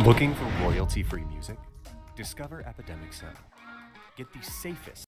Looking for royalty-free music? Discover Epidemic Sound. Get the safest.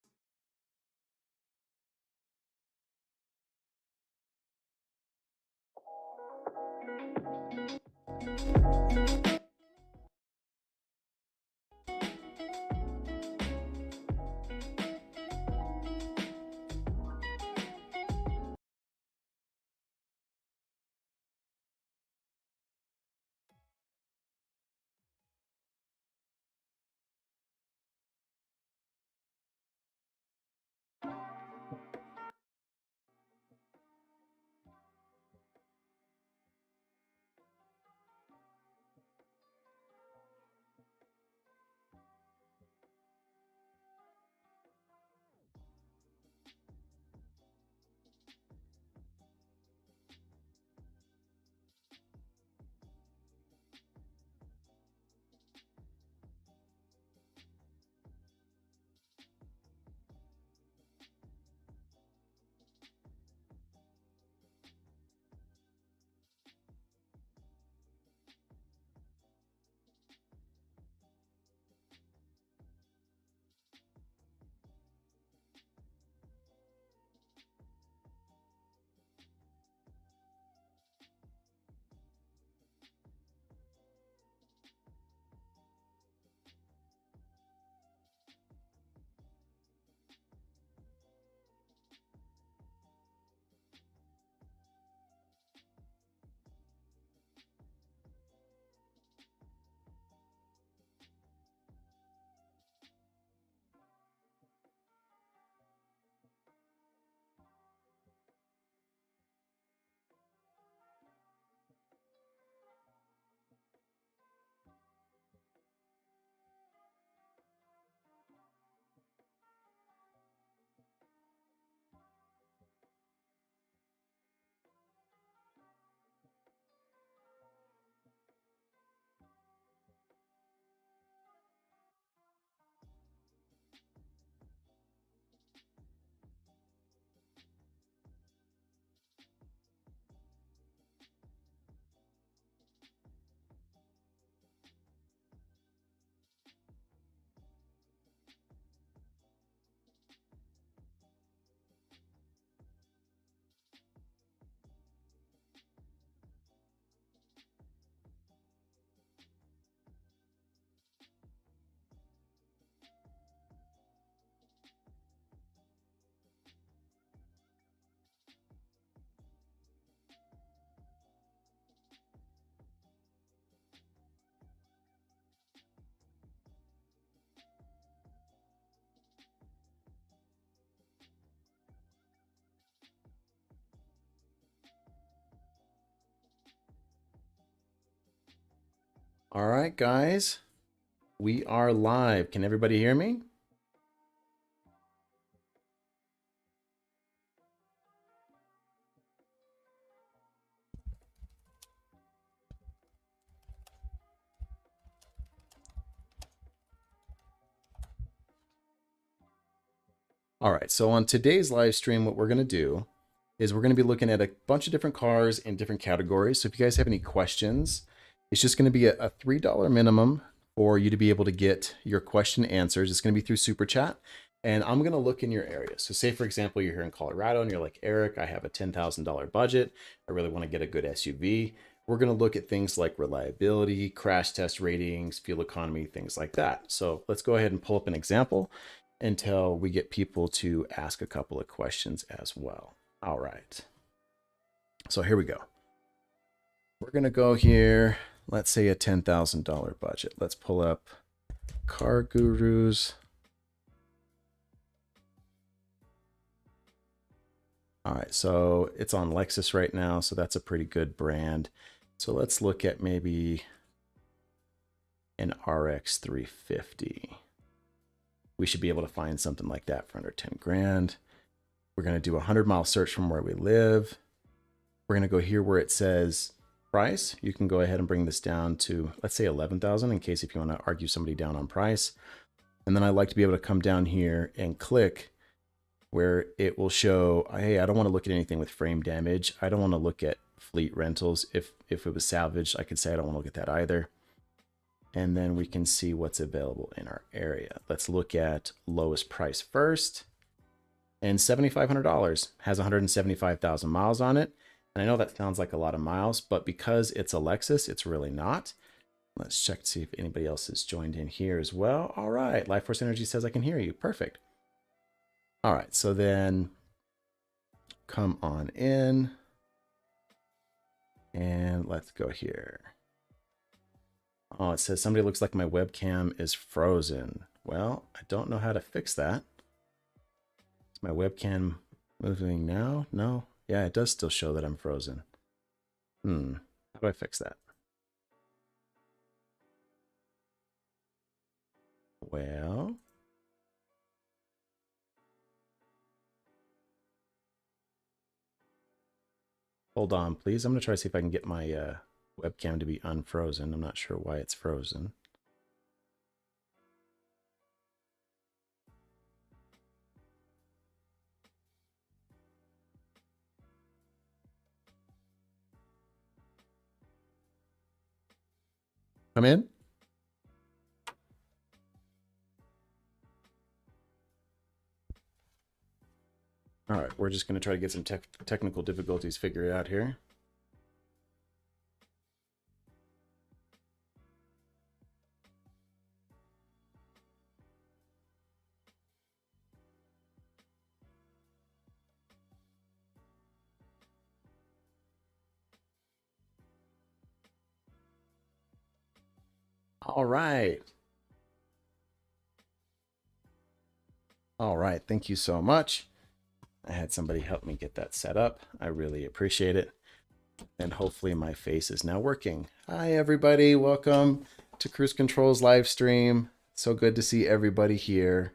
All right, guys, we are live. Can everybody hear me? All right, so on today's live stream, what we're going to do is we're going to be looking at a bunch of different cars in different categories. So if you guys have any questions, it's just going to be a $3 minimum for you to be able to get your question answers. It's going to be through Super Chat, and I'm going to look in your area. So say, for example, you're here in Colorado and you're like, Eric, I have a $10,000 budget. I really want to get a good SUV. We're going to look at things like reliability, crash test ratings, fuel economy, things like that. So let's go ahead and pull up an example until we get people to ask a couple of questions as well. All right. So here we go. We're going to go here. Let's say a $10,000 budget. Let's pull up Car Gurus. All right, so it's on Lexus right now, so that's a pretty good brand. So let's look at maybe an RX 350. We should be able to find something like that for under 10 grand. We're going to do a 100-mile search from where we live. We're going to go here where it says price. You can go ahead and bring this down to, let's say 11,000 in case if you want to argue somebody down on price. And then I like to be able to come down here and click where it will show, hey, I don't want to look at anything with frame damage. I don't want to look at fleet rentals. If it was salvaged, I could say I don't want to look at that either. And then we can see what's available in our area. Let's look at lowest price first. And $7,500 has 175,000 miles on it. And I know that sounds like a lot of miles, but because it's a Lexus, it's really not. Let's check to see if anybody else has joined in here as well. All right, Life Force Energy says I can hear you. Perfect. All right, so then come on in. And let's go here. Oh, it says somebody looks like my webcam is frozen. Well, I don't know how to fix that. Is my webcam moving now? No. Yeah, it does still show that I'm frozen. How do I fix that? Well, hold on, please. I'm going to try to see if I can get my webcam to be unfrozen. I'm not sure why it's frozen. Come in. All right, we're just going to try to get some technical difficulties figured out here. All right. All right, thank you so much. I had somebody help me get that set up. I really appreciate it. And hopefully my face is now working. Hi, everybody. Welcome to Cruise Control's live stream. So good to see everybody here.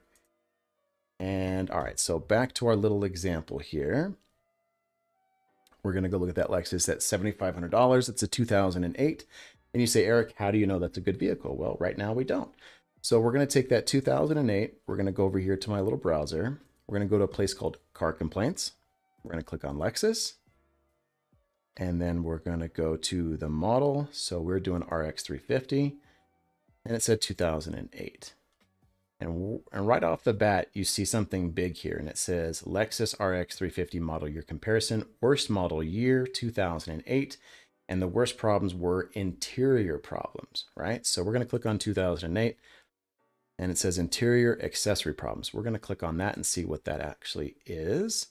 And all right, so back to our little example here. We're going to go look at that Lexus at $7,500. It's a 2008. And you say, Eric, how do you know that's a good vehicle? Well, right now we don't. So we're going to take that 2008. We're going to go over here to my little browser. We're going to go to a place called Car Complaints. We're going to click on Lexus. And then we're going to go to the model. So we're doing RX 350. And it said 2008. And right off the bat, you see something big here. And it says Lexus RX 350 model year comparison. Worst model year 2008. And the worst problems were interior problems, right? So we're going to click on 2008. And it says interior accessory problems. We're going to click on that and see what that actually is.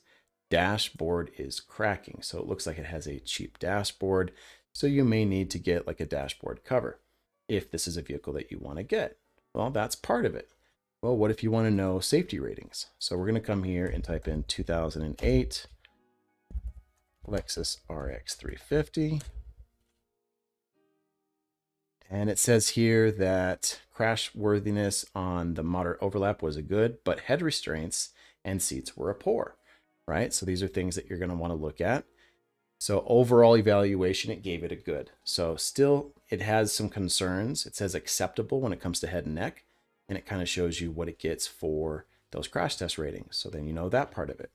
Dashboard is cracking. So it looks like it has a cheap dashboard. So you may need to get like a dashboard cover if this is a vehicle that you want to get. Well, that's part of it. Well, what if you want to know safety ratings? So we're going to come here and type in 2008 Lexus RX 350. And it says here that crash worthiness on the moderate overlap was a good, but head restraints and seats were a poor, right? So these are things that you're going to want to look at. So overall evaluation, it gave it a good. So still, it has some concerns. It says acceptable when it comes to head and neck, and it kind of shows you what it gets for those crash test ratings. So then you know that part of it.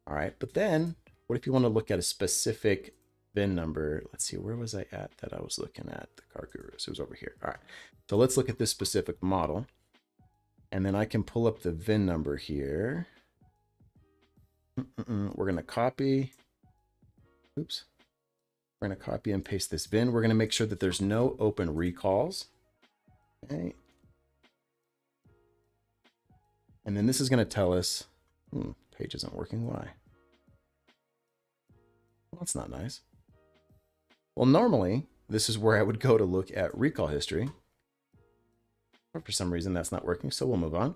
All right, but then what if you want to look at a specific VIN number? Let's see, where was I at that I was looking at the Car Gurus? It was over here. All right, so let's look at this specific model, and then I can pull up the VIN number here. We're going to copy. Oops. We're going to copy and paste this VIN. We're going to make sure that there's no open recalls. Okay. And then this is going to tell us, page isn't working. Why? Well, that's not nice. Well, normally this is where I would go to look at recall history. But for some reason that's not working. So we'll move on.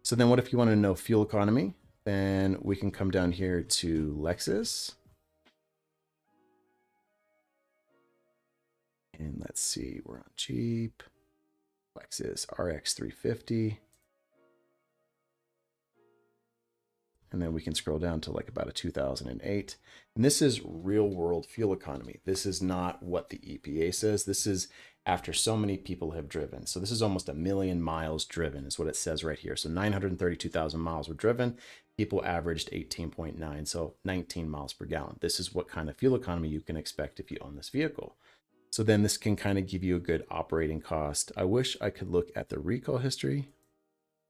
So then what if you want to know fuel economy? Then we can come down here to Lexus. And let's see, we're on Jeep, Lexus RX 350. And then we can scroll down to like about a 2008. And this is real world fuel economy. This is not what the EPA says. This is after so many people have driven. So this is almost 1 million miles driven is what it says right here. So 932,000 miles were driven. People averaged 18.9, so 19 miles per gallon. This is what kind of fuel economy you can expect if you own this vehicle. So then this can kind of give you a good operating cost. I wish I could look at the recall history.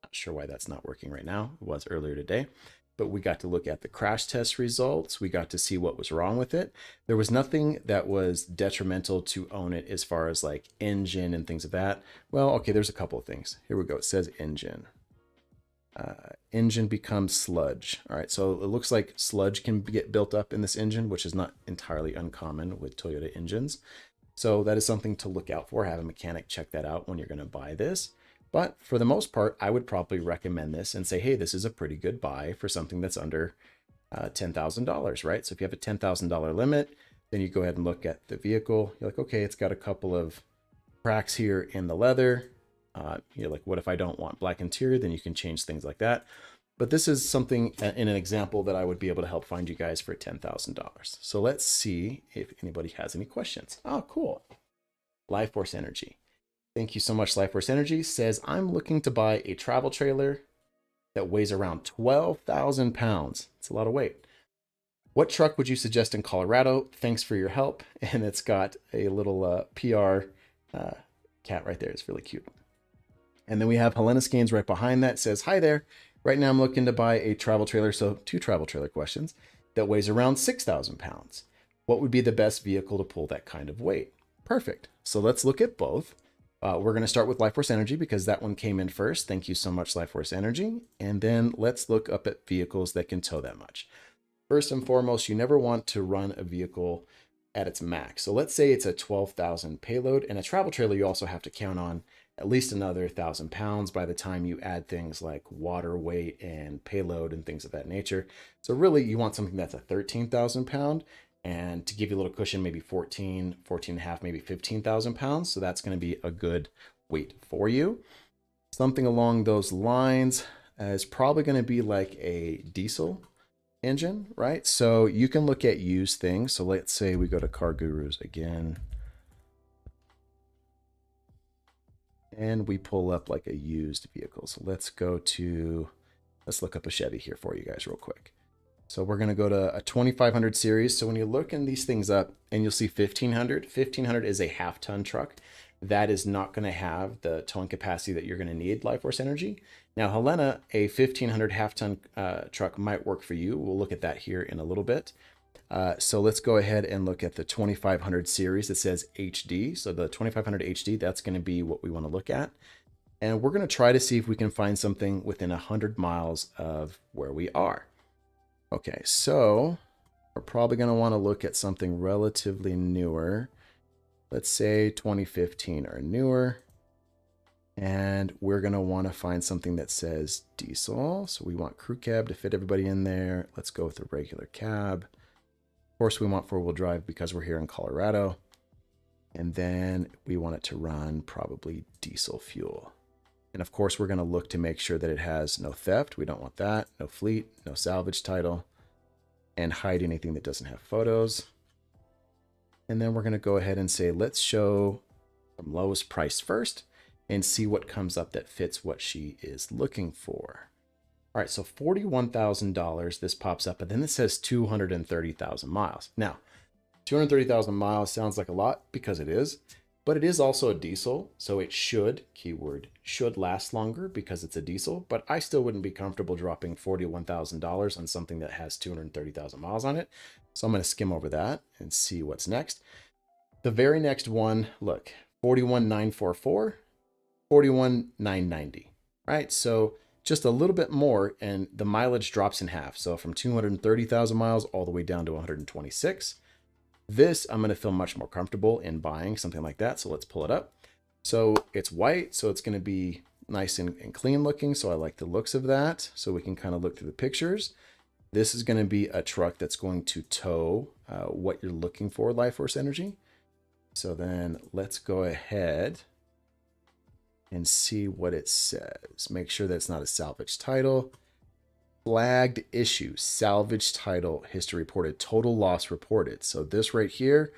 Not sure why that's not working right now. It was earlier today. But we got to look at the crash test results. We got to see what was wrong with it. There was nothing that was detrimental to own it as far as like engine and things of that. Well, okay, there's a couple of things. Here we go. It says engine. Engine becomes sludge. All right, so it looks like sludge can get built up in this engine, which is not entirely uncommon with Toyota engines. So that is something to look out for. Have a mechanic check that out when you're going to buy this. But for the most part, I would probably recommend this and say, hey, this is a pretty good buy for something that's under $10,000, right? So if you have a $10,000 limit, then you go ahead and look at the vehicle. You're like, okay, it's got a couple of cracks here in the leather. You're like, what if I don't want black interior? Then you can change things like that. But this is something in an example that I would be able to help find you guys for $10,000. So let's see if anybody has any questions. Oh, cool. Life Force Energy. Thank you so much, Life Force Energy. Says, I'm looking to buy a travel trailer that weighs around 12,000 pounds. It's a lot of weight. What truck would you suggest in Colorado? Thanks for your help. And it's got a little PR cat right there. It's really cute. And then we have Helena Scanes right behind that. Says, hi there. Right now I'm looking to buy a travel trailer. So 2 travel trailer questions that weighs around 6,000 pounds. What would be the best vehicle to pull that kind of weight? Perfect. So let's look at both. We're going to start with Life Force Energy because that one came in first. Thank you so much, Life Force Energy. And then let's look up at vehicles that can tow that much. First and foremost, you never want to run a vehicle at its max. So let's say it's a 12,000 payload, and a travel trailer you also have to count on at least another 1,000 pounds by the time you add things like water weight and payload and things of that nature. So really you want something that's a 13,000 pound, and to give you a little cushion, maybe 14 and a half, maybe 15,000 pounds. So that's going to be a good weight for you. Something along those lines is probably going to be like a diesel engine, right? So you can look at used things. So let's say we go to Car Gurus again, and we pull up like a used vehicle. So let's look up a Chevy here for you guys real quick. So we're going to go to a 2500 series. So when you look in these things up and you'll see 1500 is a half-ton truck. That is not going to have the towing capacity that you're going to need, Life Force Energy. Now, Helena, a 1500 half-ton truck might work for you. We'll look at that here in a little bit. So let's go ahead and look at the 2500 series that says HD. So the 2500 HD, that's going to be what we want to look at. And we're going to try to see if we can find something within 100 miles of where we are. Okay, so we're probably going to want to look at something relatively newer. Let's say 2015 or newer. And we're going to want to find something that says diesel. So we want crew cab to fit everybody in there. Let's go with a regular cab. Of course, we want 4-wheel drive because we're here in Colorado. And then we want it to run probably diesel fuel. And of course, we're going to look to make sure that it has no theft. We don't want that. No fleet, no salvage title, and hide anything that doesn't have photos. And then we're going to go ahead and say, let's show from lowest price first and see what comes up that fits what she is looking for. All right, so $41,000, this pops up, but then it says 230,000 miles. Now, 230,000 miles sounds like a lot because it is. But it is also a diesel, so it should, keyword, should last longer because it's a diesel, but I still wouldn't be comfortable dropping $41,000 on something that has 230,000 miles on it. So I'm going to skim over that and see what's next. The very next one, look, 41,944, 41,990, right? So just a little bit more and the mileage drops in half. So from 230,000 miles all the way down to 126. This, I'm going to feel much more comfortable in buying something like that. So let's pull it up. So it's white, so it's going to be nice and clean looking. So I like the looks of that. So we can kind of look through the pictures. This is going to be a truck that's going to tow what you're looking for, Life Force Energy. So then let's go ahead and see what it says. Make sure that it's not a salvage title. Flagged issue, salvage title, history reported, total loss reported. So this right here,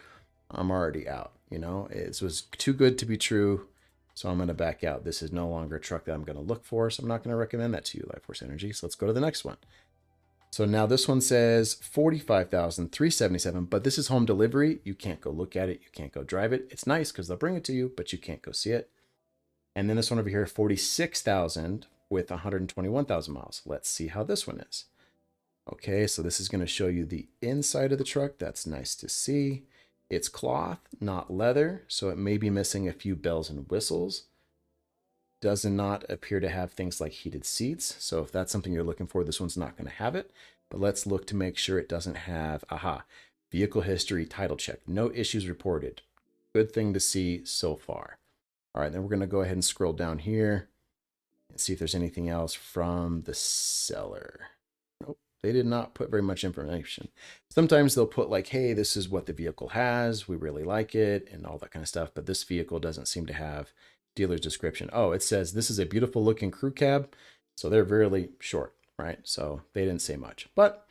I'm already out. You know, it was too good to be true. So I'm going to back out. This is no longer a truck that I'm going to look for. So I'm not going to recommend that to you, Life Force Energy. So let's go to the next one. So now this one says 45,377, but this is home delivery. You can't go look at it. You can't go drive it. It's nice because they'll bring it to you, but you can't go see it. And then this one over here, 46,000 with 121,000 miles. Let's see how this one is. Okay, so this is going to show you the inside of the truck. That's nice to see. It's cloth, not leather, so it may be missing a few bells and whistles. Does not appear to have things like heated seats. So if that's something you're looking for, this one's not going to have it. But let's look to make sure it doesn't have, vehicle history, title check. No issues reported. Good thing to see so far. All right, then we're going to go ahead and scroll down here and see if there's anything else from the seller. Nope, they did not put very much information. Sometimes they'll put like, hey, this is what the vehicle has. We really like it and all that kind of stuff. But this vehicle doesn't seem to have dealer's description. Oh, it says this is a beautiful looking crew cab. So they're really short, right? So they didn't say much, but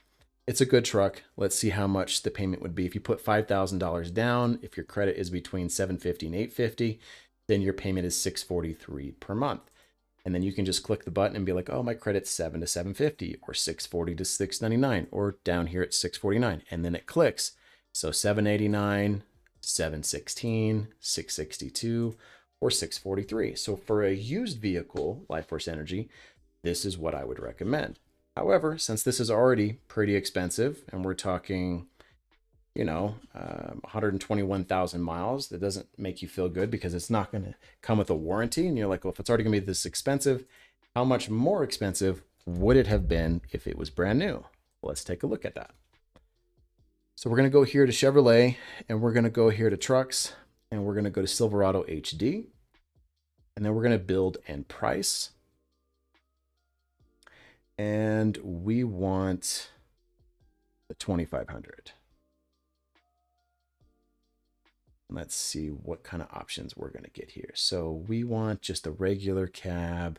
it's a good truck. Let's see how much the payment would be. If you put $5,000 down, if your credit is between $750 and $850, then your payment is $643 per month. And then you can just click the button and be like, oh, my credit's $7 to $750 or $640 to $699 or down here at $649. And then it clicks. So $789, $716, $662, or $643. So for a used vehicle, Life Force Energy, this is what I would recommend. However, since this is already pretty expensive and we're talking, 121,000 miles, that doesn't make you feel good because it's not going to come with a warranty. And you're like, well, if it's already going to be this expensive, how much more expensive would it have been if it was brand new? Let's take a look at that. So we're going to go here to Chevrolet and we're going to go here to trucks and we're going to go to Silverado HD. And then we're going to build and price. And we want the 2,500. Let's see what kind of options we're going to get here. So we want just a regular cab.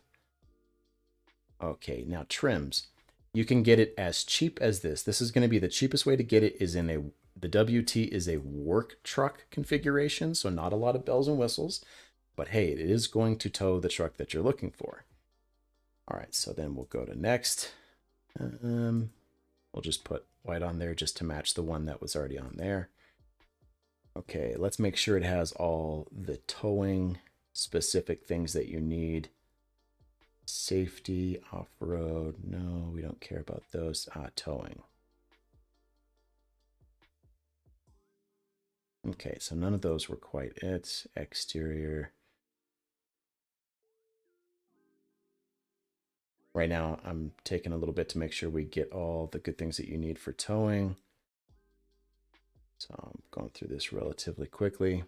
Okay, now trims. You can get it as cheap as this. This is going to be the cheapest way to get it is in the WT is a work truck configuration. So not a lot of bells and whistles, but hey, it is going to tow the truck that you're looking for. All right, so then we'll go to next. We'll just put white on there just to match the one that was already on there. Okay, let's make sure it has all the towing specific things that you need. Safety, off-road, no, we don't care about those. Towing. Okay, so none of those were quite it. Exterior. Right now, I'm taking a little bit to make sure we get all the good things that you need for towing. So I'm going through this relatively quickly.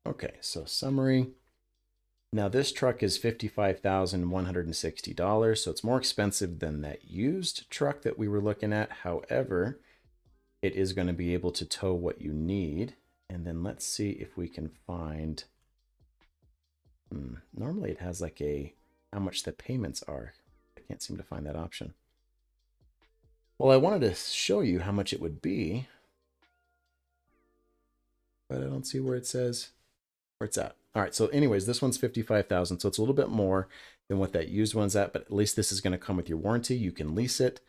Okay, so summary. Now this truck is $55,160, so it's more expensive than that used truck that we were looking at. However, it is going to be able to tow what you need. And then let's see if we can find, normally it has like how much the payments are. I can't seem to find that option. Well, I wanted to show you how much it would be, but I don't see where it says where it's at. All right, so anyways, this one's $55,000, so it's a little bit more than what that used one's at, but at least this is going to come with your warranty. You can lease it.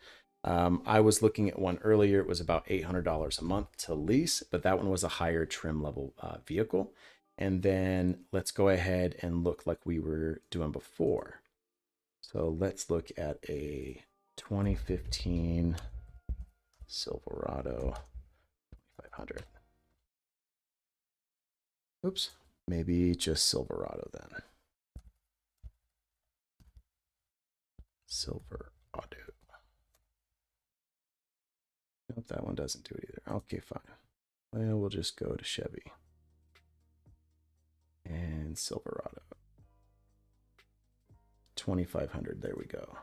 I was looking at one earlier. It was about $800 a month to lease, but that one was a higher trim level vehicle. And then let's go ahead and look like we were doing before. So let's look at a 2015 Silverado 2500. Oops, maybe just Silverado then. Silverado. Nope, that one doesn't do it either. Okay, fine. Well, we'll just go to Chevy and Silverado. 2500, there we go.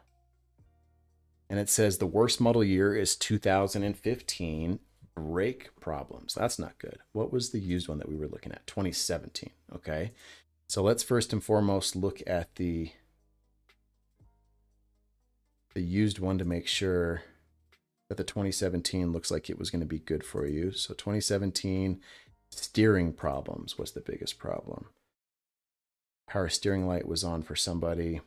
And it says the worst model year is 2015. Brake problems. That's not good. What was the used one that we were looking at? 2017. Okay. So let's first and foremost look at the used one to make sure that the 2017 looks like it was going to be good for you. So 2017 steering problems was the biggest problem. Power steering light was on for somebody.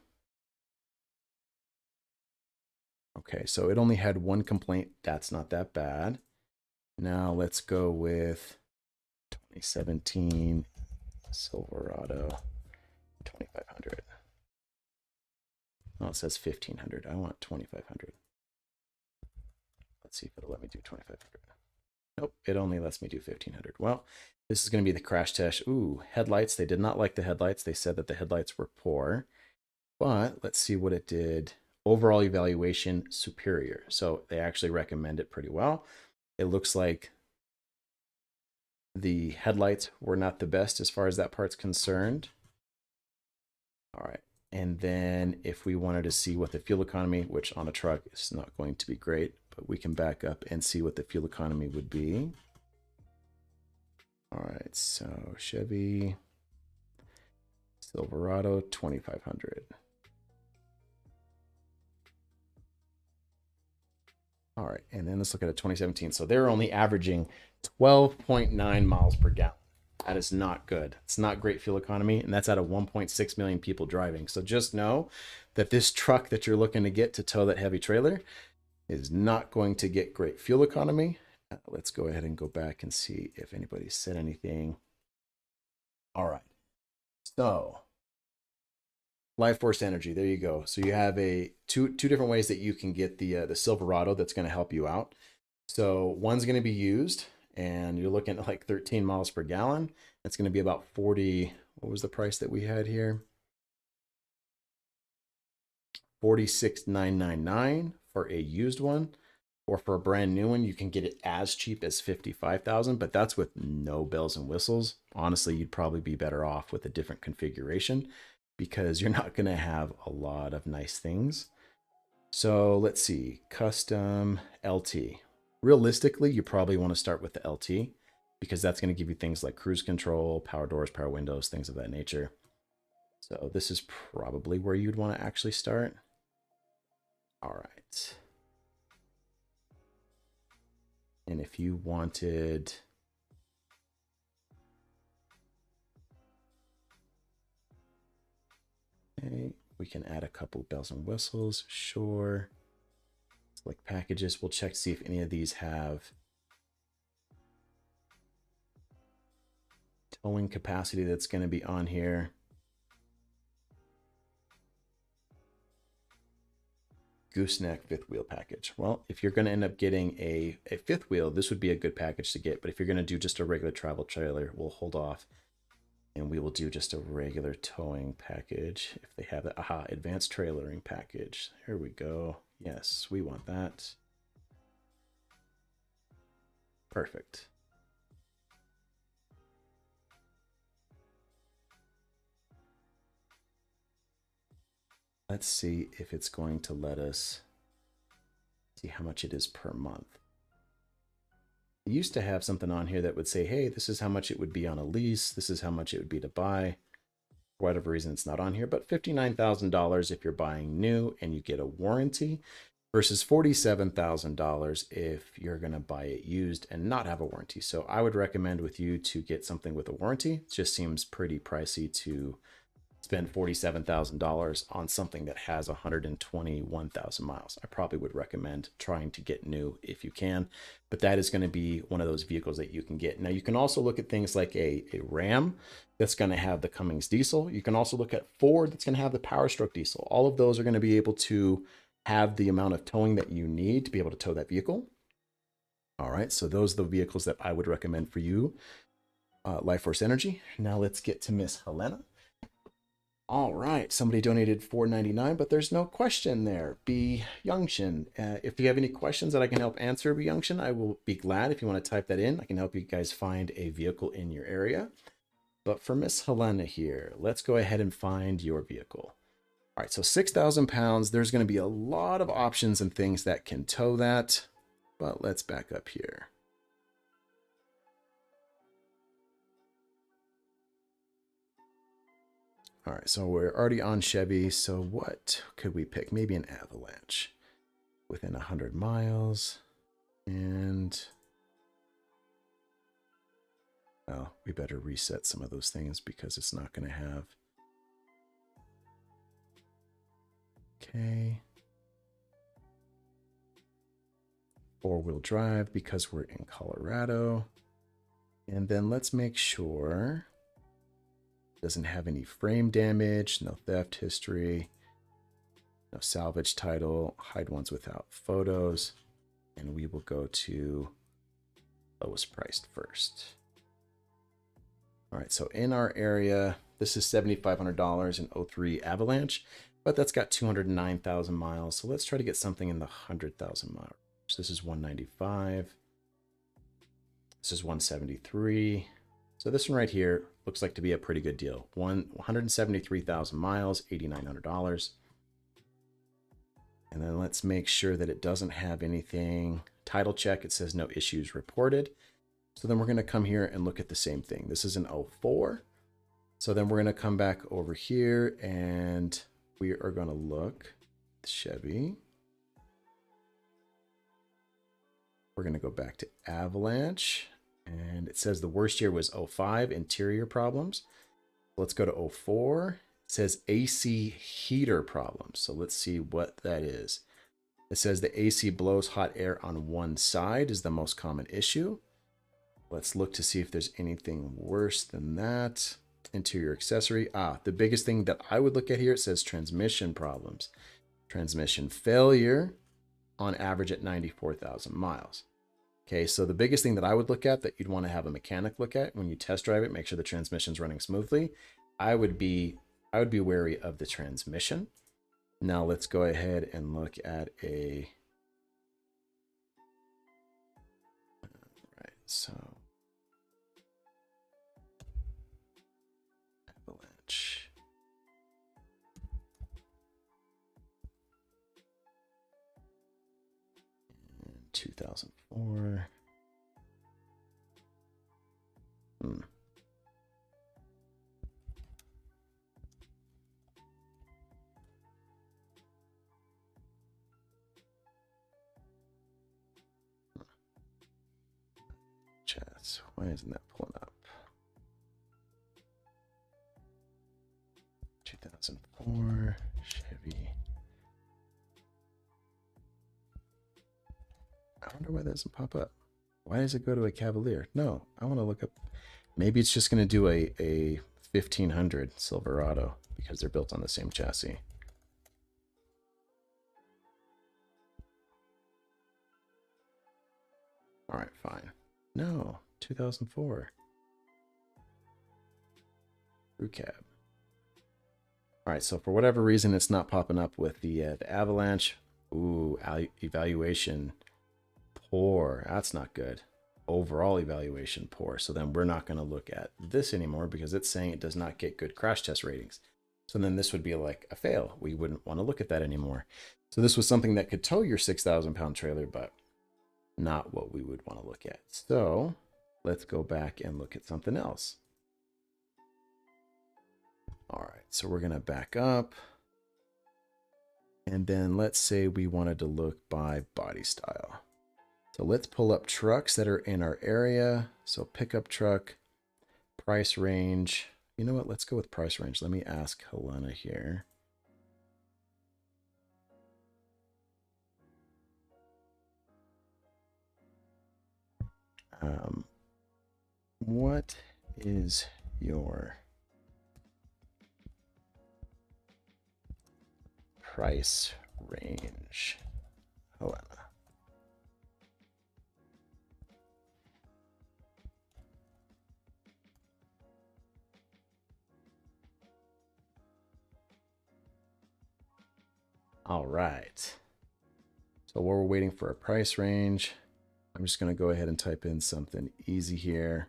Okay, so it only had one complaint. That's not that bad. Now let's go with 2017 Silverado 2500. Oh, it says 1500. I want 2500. Let's see if it'll let me do 2500. Nope, it only lets me do 1500. Well, this is going to be the crash test. Ooh, headlights. They did not like the headlights. They said that the headlights were poor. But let's see what it did. Overall evaluation, superior. So they actually recommend it pretty well. It looks like the headlights were not the best as far as that part's concerned. All right. And then if we wanted to see what the fuel economy, which on a truck is not going to be great, but we can back up and see what the fuel economy would be. All right, so Chevy Silverado 2500. All right, and then let's look at a 2017. So they're only averaging 12.9 miles per gallon. That is not good. It's not great fuel economy, and that's out of 1.6 million people driving. So just know that this truck that you're looking to get to tow that heavy trailer is not going to get great fuel economy. Let's go ahead and go back and see if anybody said anything. All right. So Life Force Energy, there you go. So you have two different ways that you can get the Silverado that's going to help you out. So one's going to be used, and you're looking at like 13 miles per gallon. It's going to be about 40. What was the price that we had here? $46,999 for a used one, or for a brand new one, you can get it as cheap as $55,000, but that's with no bells and whistles. Honestly, you'd probably be better off with a different configuration because you're not going to have a lot of nice things. So let's see, custom LT. Realistically, you probably want to start with the LT because that's going to give you things like cruise control, power doors, power windows, things of that nature. So this is probably where you'd want to actually start. All right. And if you wanted, okay, we can add a couple bells and whistles, sure. Select packages, we'll check to see if any of these have towing capacity that's going to be on here. Gooseneck fifth wheel package. Well, if you're going to end up getting a fifth wheel, this would be a good package to get. But if you're going to do just a regular travel trailer, we'll hold off and we will do just a regular towing package. If they have the advanced trailering package, here we go. Yes, we want that. Perfect. Let's see if it's going to let us see how much it is per month. It used to have something on here that would say, hey, this is how much it would be on a lease. This is how much it would be to buy. For whatever reason, it's not on here, but $59,000 if you're buying new and you get a warranty versus $47,000 if you're going to buy it used and not have a warranty. So I would recommend with you to get something with a warranty. It just seems pretty pricey to spend $47,000 on something that has 121,000 miles. I probably would recommend trying to get new if you can, but that is going to be one of those vehicles that you can get. Now you can also look at things like a Ram that's going to have the Cummins diesel. You can also look at Ford that's going to have the Power Stroke diesel. All of those are going to be able to have the amount of towing that you need to be able to tow that vehicle. All right, so those are the vehicles that I would recommend for you. Life Force Energy. Now let's get to Miss Helena. All right, somebody donated $4.99, but there's no question there. B. Youngshin. If you have any questions that I can help answer, B. Youngshin, I will be glad if you want to type that in. I can help you guys find a vehicle in your area. But for Miss Helena here, let's go ahead and find your vehicle. All right, so 6,000 pounds. There's going to be a lot of options and things that can tow that, but let's back up here. All right, so we're already on Chevy. So what could we pick? Maybe an Avalanche within 100 miles. And well, we better reset some of those things because it's not going to have Okay. Four-wheel drive because we're in Colorado. And then let's make sure it doesn't have any frame damage, no theft history, no salvage title, hide ones without photos. And we will go to lowest priced first. All right, so in our area, this is $7,500 in 03 Avalanche, but that's got 209,000 miles. So let's try to get something in the 100,000 mile. This is 195. This is 173. So this one right here looks like to be a pretty good deal. 173,000 miles, $8,900. And then let's make sure that it doesn't have anything. Title check, it says no issues reported. So then we're going to come here and look at the same thing. This is an 04. So then we're going to come back over here and we are going to look at Chevy. We're going to go back to Avalanche, and it says the worst year was 05, interior problems. Let's go to 04. It says AC heater problems. So let's see what that is. It says the AC blows hot air on one side is the most common issue. Let's look to see if there's anything worse than that. Interior accessory. The biggest thing that I would look at here, it says transmission problems. Transmission failure on average at 94,000 miles. Okay, so the biggest thing that I would look at that you'd want to have a mechanic look at when you test drive it, make sure the transmission's running smoothly. I would be wary of the transmission. Now let's go ahead and look at a. Right, so Avalanche. 2004. Chats. Why isn't that pulling up? 2004 Chevy. I wonder why that doesn't pop up. Why does it go to a Cavalier? No, I want to look up. Maybe it's just going to do a 1500 Silverado because they're built on the same chassis. All right, fine. No, 2004. Crew cab. All right, so for whatever reason, it's not popping up with the Avalanche. Ooh, evaluation poor. That's not good. Overall evaluation poor. So then we're not going to look at this anymore because it's saying it does not get good crash test ratings. So then this would be like a fail. We wouldn't want to look at that anymore. So this was something that could tow your 6,000 pound trailer, but not what we would want to look at. So let's go back and look at something else. All right, so we're going to back up. And then let's say we wanted to look by body style. So let's pull up trucks that are in our area. So pickup truck, price range. You know what? Let's go with price range. Let me ask Helena here. What is your price range, Helena? All right. So while we're waiting for a price range, I'm just going to go ahead and type in something easy here.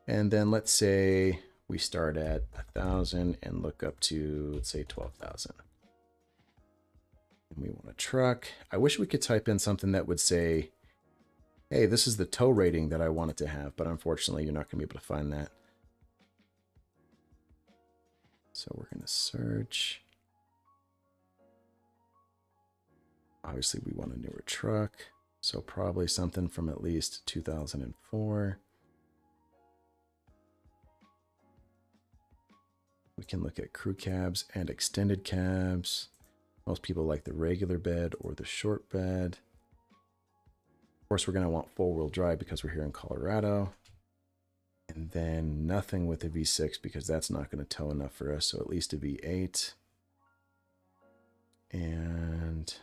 And then let's say we start at 1,000 and look up to, let's say 12,000. And we want a truck. I wish we could type in something that would say, hey, this is the tow rating that I want it to have, but unfortunately you're not going to be able to find that. So we're going to search. Obviously we want a newer truck. So probably something from at least 2004. We can look at crew cabs and extended cabs. Most people like the regular bed or the short bed. Of course, we're going to want four-wheel drive because we're here in Colorado. And then nothing with a V6 because that's not going to tow enough for us. So at least a V8. And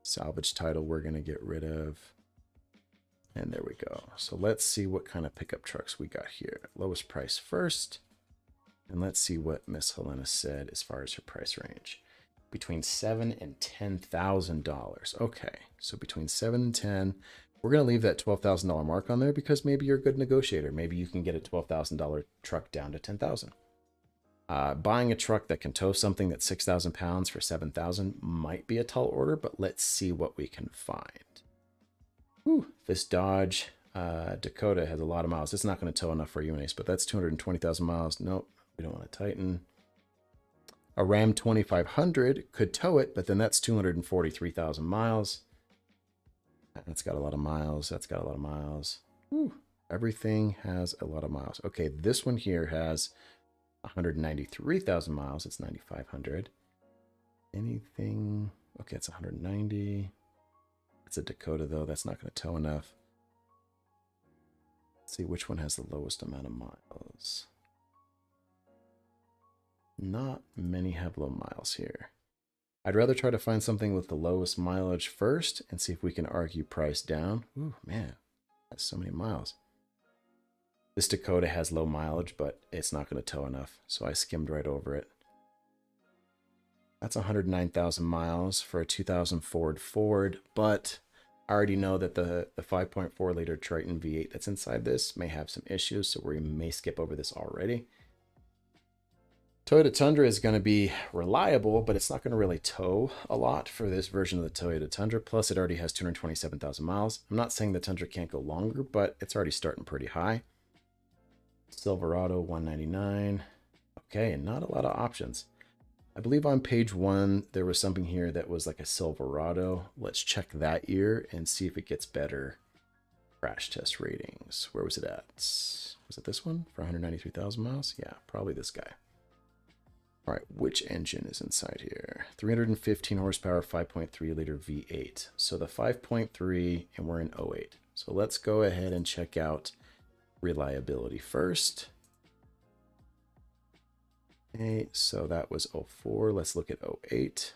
salvage title we're going to get rid of. And there we go. So let's see what kind of pickup trucks we got here. Lowest price first. And let's see what Miss Helena said as far as her price range. Between $7,000 and $10,000. Okay, so between 7 and 10. We're going to leave that $12,000 mark on there because maybe you're a good negotiator. Maybe you can get a $12,000 truck down to $10,000. Buying a truck that can tow something that's 6,000 pounds for 7,000 might be a tall order, but let's see what we can find. Whew, this Dodge Dakota has a lot of miles. It's not going to tow enough for you anyways, but that's 220,000 miles. Nope, we don't want to tighten. A Ram 2500 could tow it, but then that's 243,000 miles. That's got a lot of miles. That's got a lot of miles. Whew. Everything has a lot of miles. Okay, this one here has 193,000 miles. It's 9,500. Anything? Okay, it's 190. It's a Dakota, though. That's not going to tow enough. Let's see which one has the lowest amount of miles. Not many have low miles here. I'd rather try to find something with the lowest mileage first and see if we can argue price down. Ooh, man, that's so many miles. This Dakota has low mileage, but it's not going to tow enough, so I skimmed right over it. That's 109,000 miles for a 2004 Ford, but I already know that the 5.4 liter Triton V8 that's inside this may have some issues, so we may skip over this already. Toyota Tundra is going to be reliable, but it's not going to really tow a lot for this version of the Toyota Tundra. Plus, it already has 227,000 miles. I'm not saying the Tundra can't go longer, but it's already starting pretty high. Silverado 199. Okay, and not a lot of options. I believe on page 1, there was something here that was like a Silverado. Let's check that year and see if it gets better crash test ratings. Where was it at? Was it this one for 193,000 miles? Yeah, probably this guy. All right, which engine is inside here? 315 horsepower, 5.3 liter V8. So the 5.3, and we're in 08. So let's go ahead and check out reliability first. Okay, so that was 04. Let's look at 08.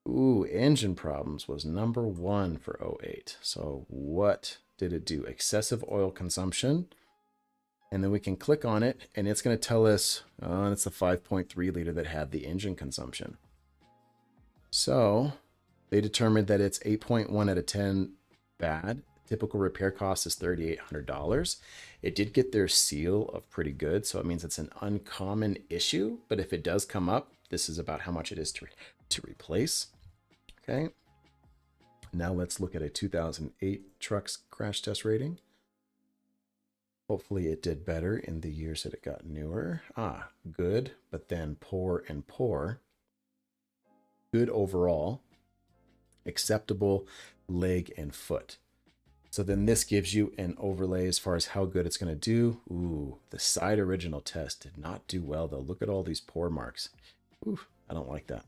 Ooh, engine problems was #1 for 08. So what did it do? Excessive oil consumption. And then we can click on it, and it's going to tell us it's the 5.3 liter that had the engine consumption. So they determined that it's 8.1 out of 10 bad. Typical repair cost is $3,800. It did get their seal of pretty good, so it means it's an uncommon issue. But if it does come up, this is about how much it is to replace. Okay. Now let's look at a 2008 truck's crash test rating. Hopefully it did better in the years that it got newer. Good, but then poor and poor. Good overall. Acceptable leg and foot. So then this gives you an overlay as far as how good it's going to do. Ooh, the side original test did not do well, though. Look at all these poor marks. Ooh, I don't like that.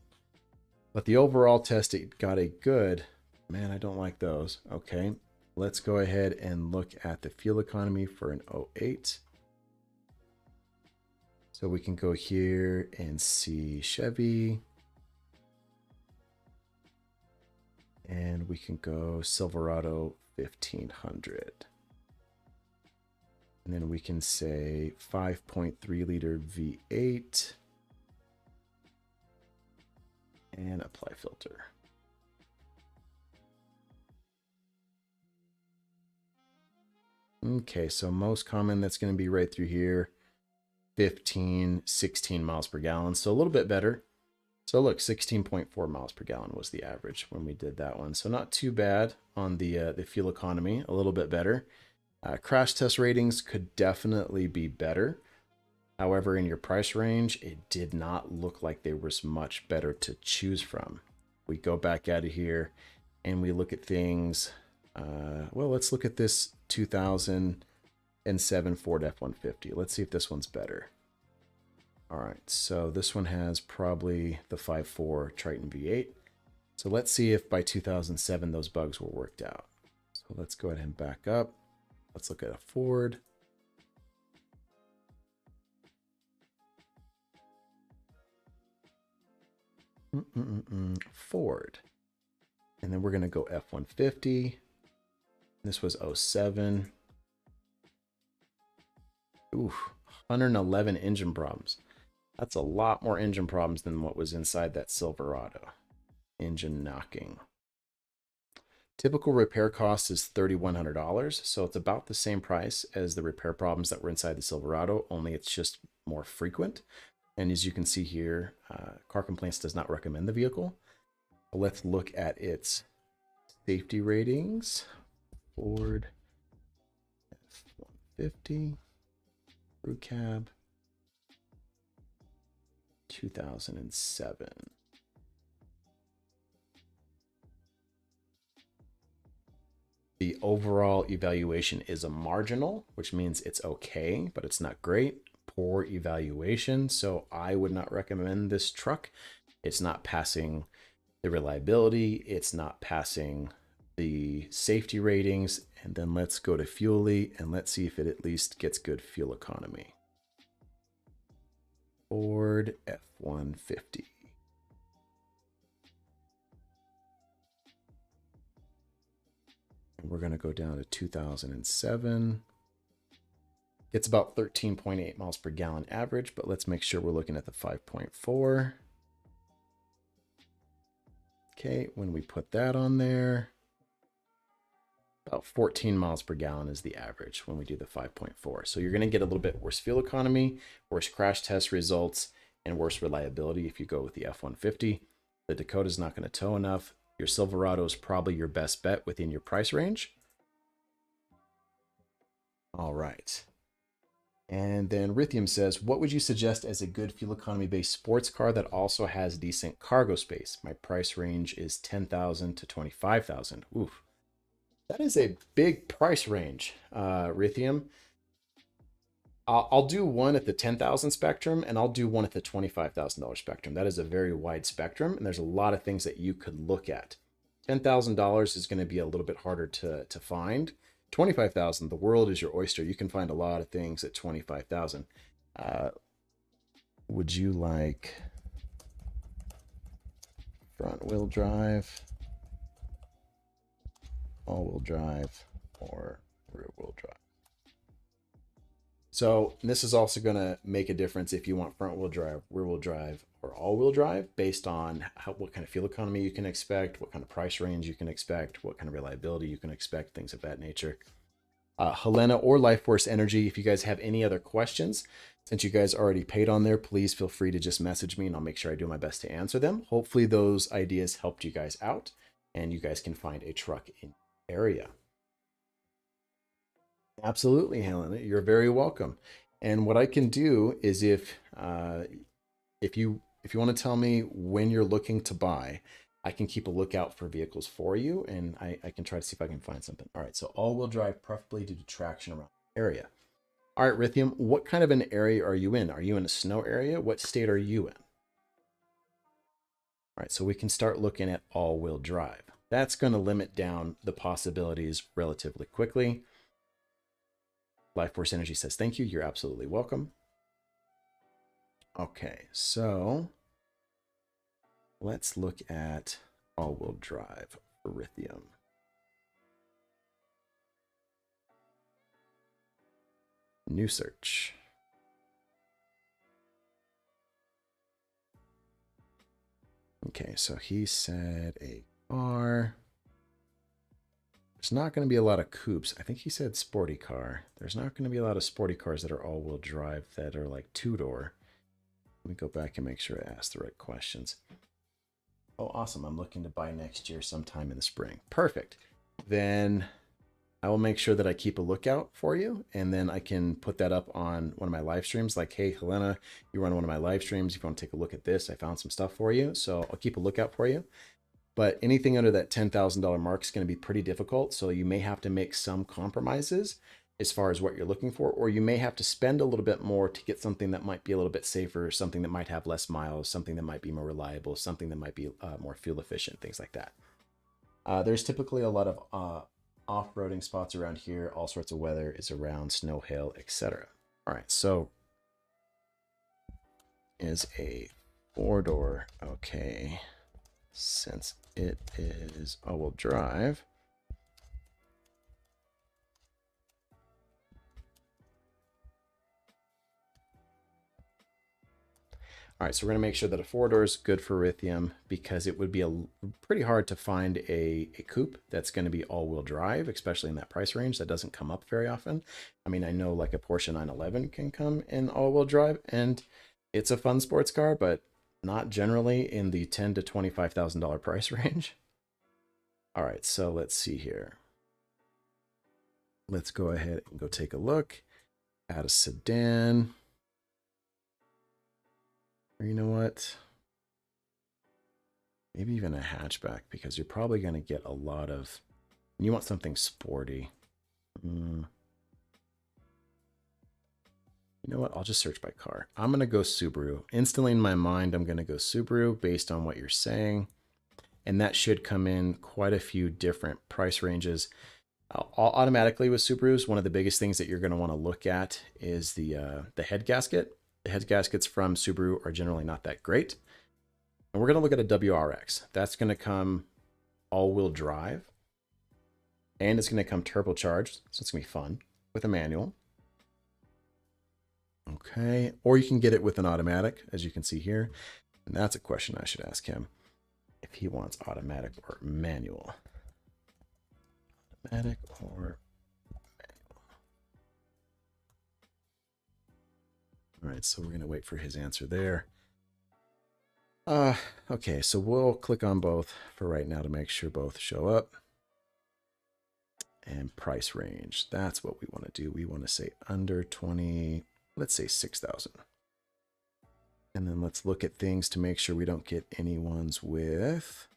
But the overall test, it got a good. Man, I don't like those. Okay. Let's go ahead and look at the fuel economy for an 08. So we can go here and see Chevy. And we can go Silverado 1500. And then we can say 5.3 liter V8. And apply filter. Okay, so most common, that's going to be right through here, 15, 16 miles per gallon. So a little bit better. So look, 16.4 miles per gallon was the average when we did that one. So not too bad on the fuel economy, a little bit better. Crash test ratings could definitely be better. However, in your price range, it did not look like there was much better to choose from. We go back out of here and we look at things. Well, let's look at this 2007 Ford F-150. Let's see if this one's better. All right, so this one has probably the 5.4 Triton V8. So let's see if by 2007 those bugs were worked out. So let's go ahead and back up. Let's look at a Ford. Ford. And then we're going to go F-150. This was 07. Ooh, 111 engine problems. That's a lot more engine problems than what was inside that Silverado. Engine knocking. Typical repair cost is $3,100, so it's about the same price as the repair problems that were inside the Silverado, only it's just more frequent. And as you can see here, Car Complaints does not recommend the vehicle. Let's look at its safety ratings. Ford F-150, crew cab, 2007. The overall evaluation is a marginal, which means it's okay, but it's not great. Poor evaluation, so I would not recommend this truck. It's not passing the reliability, it's not passing the safety ratings. And then let's go to Fuely and let's see if it at least gets good fuel economy. Ford F-150. And we're going to go down to 2007. It's about 13.8 miles per gallon average, but let's make sure we're looking at the 5.4. Okay, when we put that on there, about 14 miles per gallon is the average when we do the 5.4. So you're going to get a little bit worse fuel economy, worse crash test results, and worse reliability if you go with the F-150. The Dakota's not going to tow enough. Your Silverado is probably your best bet within your price range. All right. And then Rithium says, what would you suggest as a good fuel economy based sports car that also has decent cargo space? My price range is $10,000 to $25,000. Oof. That is a big price range, Rithium. I'll do one at the $10,000 spectrum, and I'll do one at the $25,000 spectrum. That is a very wide spectrum, and there's a lot of things that you could look at. $10,000 is going to be a little bit harder to find. $25,000, the world is your oyster. You can find a lot of things at $25,000. Would you like front-wheel drive, all-wheel drive, or rear-wheel drive? So this is also going to make a difference if you want front-wheel drive, rear-wheel drive, or all-wheel drive based on what kind of fuel economy you can expect, what kind of price range you can expect, what kind of reliability you can expect, things of that nature. Helena or Life Force Energy, if you guys have any other questions, since you guys already paid on there, please feel free to just message me and I'll make sure I do my best to answer them. Hopefully those ideas helped you guys out and you guys can find a truck in the area. Absolutely, Helena. You're very welcome. And what I can do is if you want to tell me when you're looking to buy, I can keep a lookout for vehicles for you, and I can try to see if I can find something. All right, so all-wheel drive, preferably due to traction around the area. All right, Rithium, what kind of an area are you in? Are you in a snow area? What state are you in? All right, so we can start looking at all-wheel drive. That's going to limit down the possibilities relatively quickly. Life Force Energy says, thank you. You're absolutely welcome. Okay, so let's look at all-wheel drive for Rithium. New search. Okay, so he said a car. There's not going to be a lot of coupes. I think he said sporty car. There's not going to be a lot of sporty cars that are all-wheel drive that are like two-door. Let me go back and make sure I asked the right questions. Oh, awesome. I'm looking to buy next year sometime in the spring. Perfect. Then I will make sure that I keep a lookout for you, and then I can put that up on one of my live streams. Like, hey, Helena, you run one of my live streams. If you want to take a look at this, I found some stuff for you. So I'll keep a lookout for you. But anything under that $10,000 mark is going to be pretty difficult. So you may have to make some compromises. as far as what you're looking for, or you may have to spend a little bit more to get something that might be a little bit safer, something that might have less miles, something that might be more reliable, something that might be more fuel efficient, things like that. There's typically a lot of off-roading spots around here. All sorts of weather is around, snow, hail, etc. All right, so is a four-door okay since it is all-wheel drive? All right, so we're going to make sure that a four-door is good for Lithium because it would be pretty hard to find a coupe that's going to be all-wheel drive, especially in that price range. That doesn't come up very often. I mean, I know like a Porsche 911 can come in all-wheel drive, and it's a fun sports car, but not generally in the $10,000 to $25,000 price range. All right, so let's see here. Let's go ahead and go take a look at a sedan. Or you know what? Maybe even a hatchback, because you're probably going to get a lot of... You want something sporty. You know what? I'll just search by car. I'm going to go Subaru. Instantly in my mind, I'm going to go Subaru based on what you're saying. And that should come in quite a few different price ranges. Automatically with Subarus, one of the biggest things that you're going to want to look at is the head gasket. The head gaskets from Subaru are generally not that great. And we're going to look at a WRX. That's going to come all-wheel drive. And it's going to come turbocharged, so it's going to be fun, with a manual. Okay, or you can get it with an automatic, as you can see here. And that's a question I should ask him, if he wants automatic or manual. Automatic or manual. All right, so we're going to wait for his answer there. Okay, so we'll click on both for right now to make sure both show up. And price range, that's what we want to do. We want to say under 20, let's say 6,000. And then let's look at things to make sure we don't get any ones with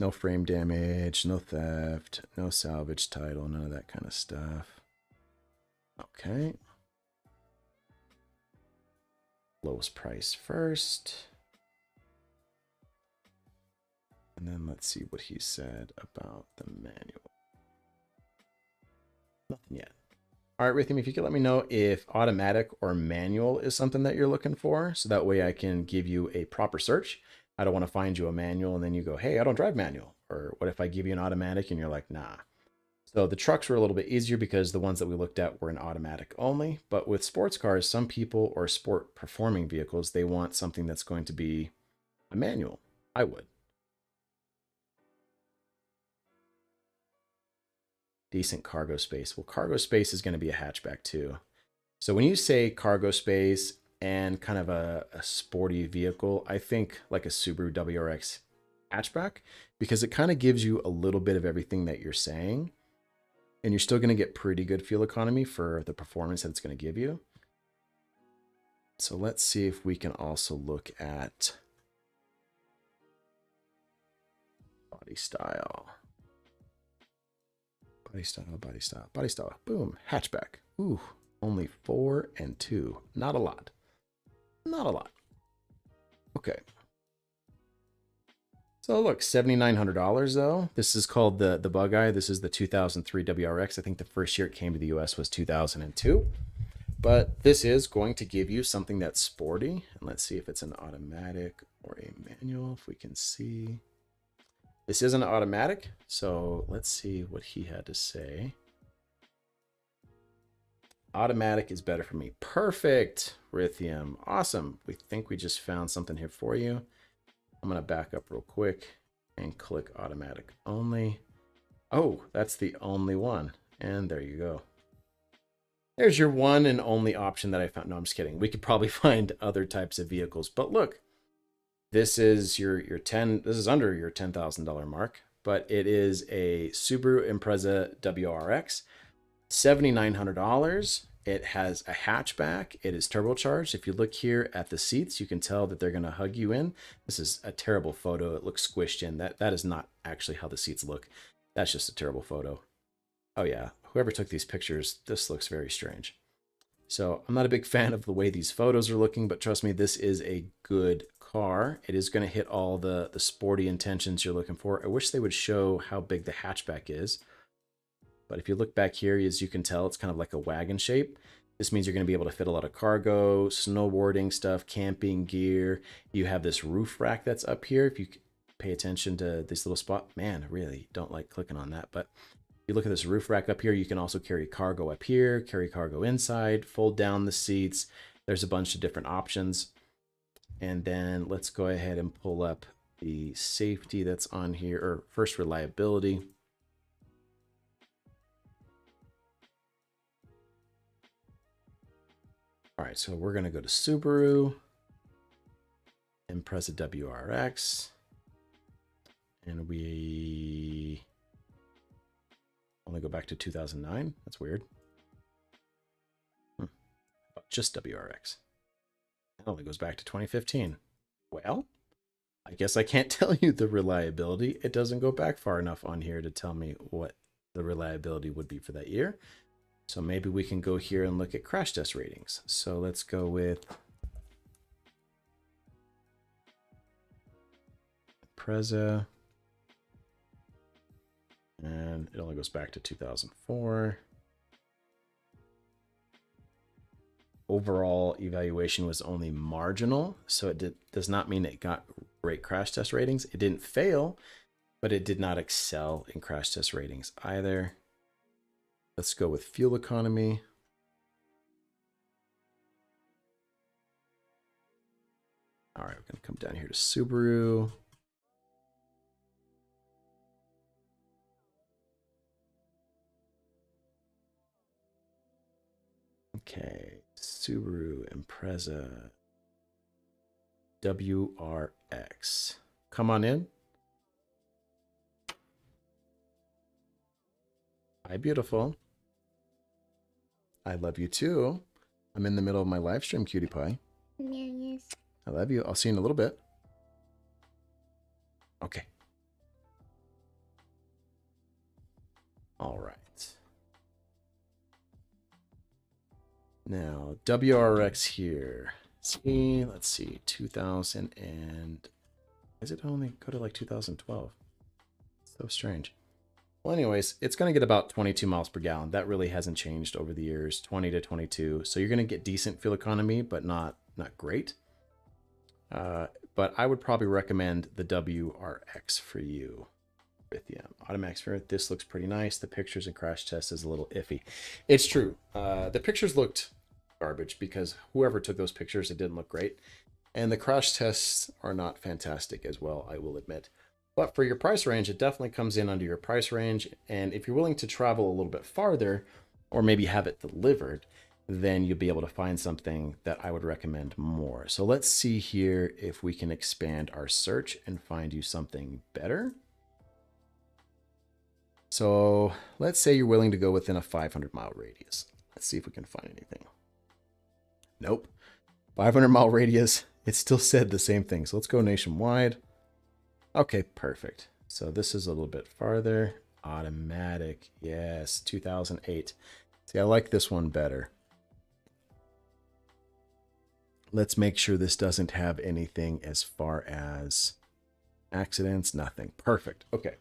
no frame damage, no theft, no salvage title, none of that kind of stuff. Okay. Lowest price first. And then let's see what he said about the manual. Nothing yet. All right, Rhythm, if you could let me know if automatic or manual is something that you're looking for, so that way I can give you a proper search. I don't want to find you a manual and then you go, hey, I don't drive manual. Or what if I give you an automatic and you're like, nah. So the trucks were a little bit easier because the ones that we looked at were in automatic only. But with sports cars, some people, or sport performing vehicles, they want something that's going to be a manual. I would. Decent cargo space. Well, cargo space is going to be a hatchback too. So when you say cargo space and kind of a sporty vehicle, I think like a Subaru WRX hatchback, because it kind of gives you a little bit of everything that you're saying. And you're still going to get pretty good fuel economy for the performance that it's going to give you. So let's see if we can also look at body style. Body style, body style, body style. Boom, hatchback. Ooh, only 4 and 2. Not a lot. Not a lot. Okay. So look, $7,900 though. This is called the Bug Eye. This is the 2003 WRX. I think the first year it came to the US was 2002. But this is going to give you something that's sporty. And let's see if it's an automatic or a manual, if we can see. This is an automatic, so let's see what he had to say. Automatic is better for me. Perfect, Rhythm. Awesome. We think we just found something here for you. I'm going to back up real quick and click automatic only. Oh, that's the only one. And there you go. There's your one and only option that I found. No, I'm just kidding. We could probably find other types of vehicles, but look, this is your this is under your $10,000 mark, but it is a Subaru Impreza Wrx, $7,900. It has a hatchback. It is turbocharged. If you look here at the seats, you can tell that they're going to hug you in. This is a terrible photo. It looks squished in. That is not actually how the seats look. That's just a terrible photo. Oh yeah, whoever took these pictures, this looks very strange. So I'm not a big fan of the way these photos are looking, but trust me, this is a good car. It is going to hit all the sporty intentions you're looking for. I wish they would show how big the hatchback is. But if you look back here, as you can tell, it's kind of like a wagon shape. This means you're going to be able to fit a lot of cargo, snowboarding stuff, camping gear. You have this roof rack that's up here. If you pay attention to this little spot, man, I really don't like clicking on that, but you look at this roof rack up here, you can also carry cargo up here, carry cargo inside, fold down the seats. There's a bunch of different options. And then let's go ahead and pull up the safety that's on here, or first reliability. All right, so we're gonna go to Subaru, Impreza Wrx, and we only go back to 2009. That's weird. Just WRX. It only goes back to 2015. Well, I guess I can't tell you the reliability. It doesn't go back far enough on here to tell me what the reliability would be for that year. So maybe we can go here and look at crash test ratings. So let's go with Impreza. And it only goes back to 2004. Overall evaluation was only marginal, so it does not mean it got great crash test ratings. It didn't fail, but it did not excel in crash test ratings either. Let's go with fuel economy. All right, we're going to come down here to Subaru. Okay, Subaru Impreza WRX. Come on in. Hi, beautiful. I love you too. I'm in the middle of my live stream, cutie pie. Yes. I love you. I'll see you in a little bit. Okay. All right. Now, WRX here. Let's see, 2000 and... Is it only go to like 2012? So strange. Well, anyways, it's going to get about 22 miles per gallon. That really hasn't changed over the years, 20 to 22. So you're going to get decent fuel economy, but not great. But I would probably recommend the WRX for you. Lithium automatic spirit. This looks pretty nice. The pictures and crash test is a little iffy. It's true. The pictures looked garbage because whoever took those pictures, it didn't look great. And the crash tests are not fantastic as well, I will admit. But for your price range, it definitely comes in under your price range. And if you're willing to travel a little bit farther, or maybe have it delivered, then you'll be able to find something that I would recommend more. So let's see here if we can expand our search and find you something better. So let's say you're willing to go within a 500-mile radius. Let's see if we can find anything. Nope. 500-mile radius. It still said the same thing. So let's go nationwide. Okay, perfect. So this is a little bit farther. Automatic. Yes, 2008. See, I like this one better. Let's make sure this doesn't have anything as far as accidents. Nothing. Perfect. Okay.